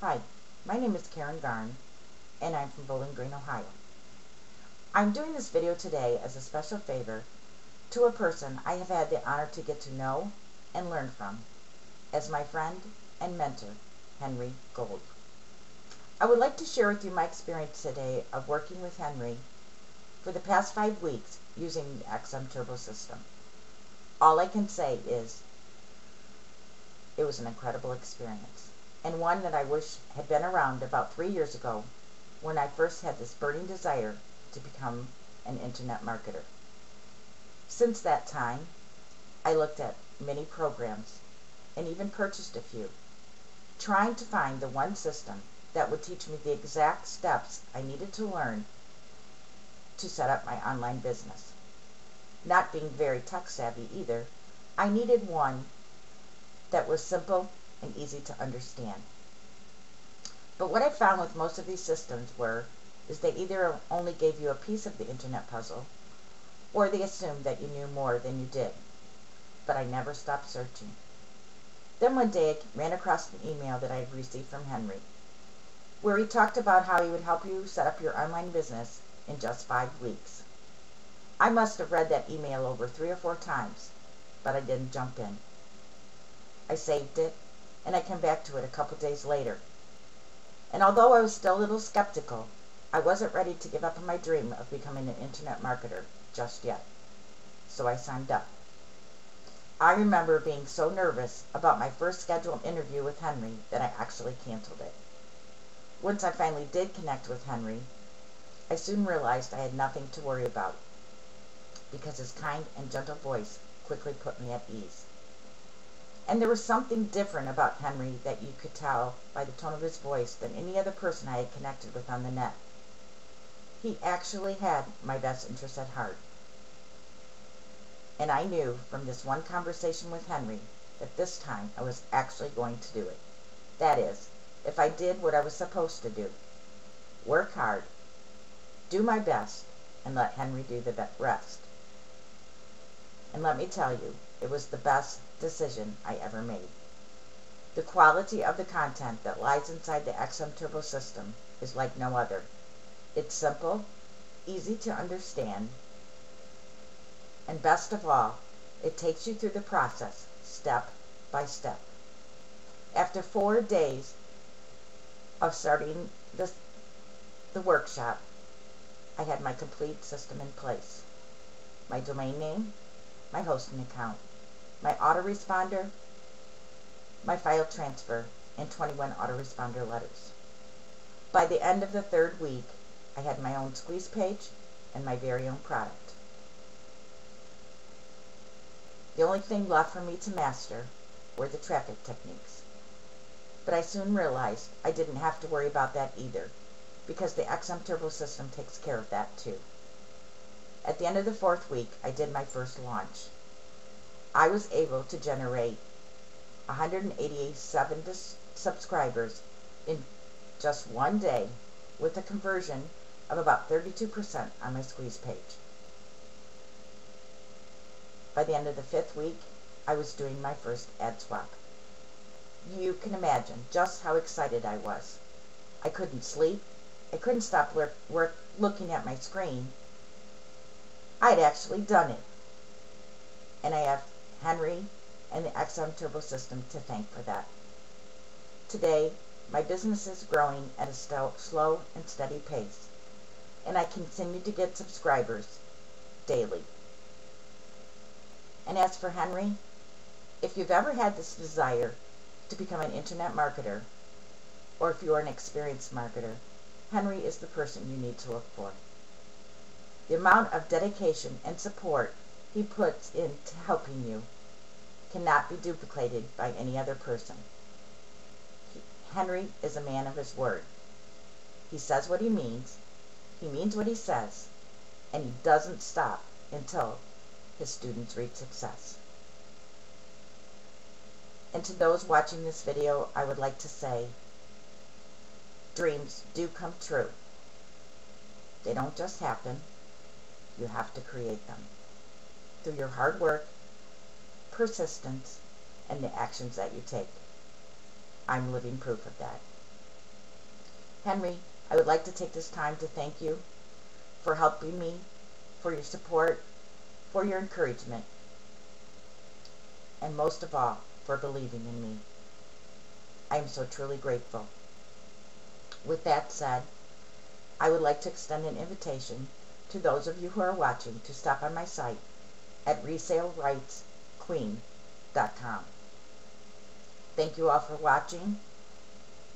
Hi, my name is Karen Garn, and I'm from Bowling Green, Ohio. I'm doing this video today as a special favor to a person I have had the honor to get to know and learn from as my friend and mentor, Henry Gold. I would like to share with you my experience today of working with Henry for the past 5 weeks using the XM Turbo system. All I can say is it was an incredible experience, and one that I wish had been around about 3 years ago when I first had this burning desire to become an internet marketer. Since that time, I looked at many programs and even purchased a few, trying to find the one system that would teach me the exact steps I needed to learn to set up my online business. Not being very tech savvy either, I needed one that was simple and easy to understand. But what I found with most of these systems is they either only gave you a piece of the internet puzzle, or they assumed that you knew more than you did. But I never stopped searching. Then one day I ran across an email that I had received from Henry, where he talked about how he would help you set up your online business in just 5 weeks. I must have read that email over 3 or 4 times, but I didn't jump in. I saved it, and I came back to it a couple days later. And although I was still a little skeptical, I wasn't ready to give up on my dream of becoming an internet marketer just yet. So I signed up. I remember being so nervous about my first scheduled interview with Henry that I actually canceled it. Once I finally did connect with Henry, I soon realized I had nothing to worry about, because his kind and gentle voice quickly put me at ease. And there was something different about Henry that you could tell by the tone of his voice than any other person I had connected with on the net. He actually had my best interests at heart. And I knew from this one conversation with Henry that this time I was actually going to do it. That is, if I did what I was supposed to do. Work hard, do my best, and let Henry do the rest. And let me tell you, it was the best decision I ever made. The quality of the content that lies inside the XM Turbo system is like no other. It's simple, easy to understand, and best of all, it takes you through the process step by step. After 4 days of starting the workshop, I had my complete system in place. My domain name, my hosting account, my autoresponder, my file transfer, and 21 autoresponder letters. By the end of the 3rd week, I had my own squeeze page and my very own product. The only thing left for me to master were the traffic techniques. But I soon realized I didn't have to worry about that either, because the XM Turbo system takes care of that too. At the end of the 4th week, I did my first launch. I was able to generate 187 subscribers in just 1 day, with a conversion of about 32% on my squeeze page. By the end of the 5th week, I was doing my first ad swap. You can imagine just how excited I was. I couldn't sleep. I couldn't stop looking at my screen. I had actually done it. And I have Henry and the XM Turbo system to thank for that. Today, my business is growing at a slow and steady pace, and I continue to get subscribers daily. And as for Henry, if you've ever had this desire to become an internet marketer, or if you're an experienced marketer, Henry is the person you need to look for. The amount of dedication and support he puts into helping you cannot be duplicated by any other person. Henry is a man of his word. He says what he means what he says, and he doesn't stop until his students reach success. And to those watching this video, I would like to say, dreams do come true. They don't just happen. You have to create them through your hard work, persistence, and the actions that you take. I'm living proof of that. Henry, I would like to take this time to thank you for helping me, for your support, for your encouragement, and most of all, for believing in me. I am so truly grateful. With that said, I would like to extend an invitation to those of you who are watching to stop on my site at resaleritesqueen.com. Thank you all for watching,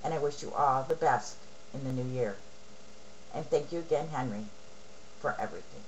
and I wish you all the best in the new year. And thank you again, Henry, for everything.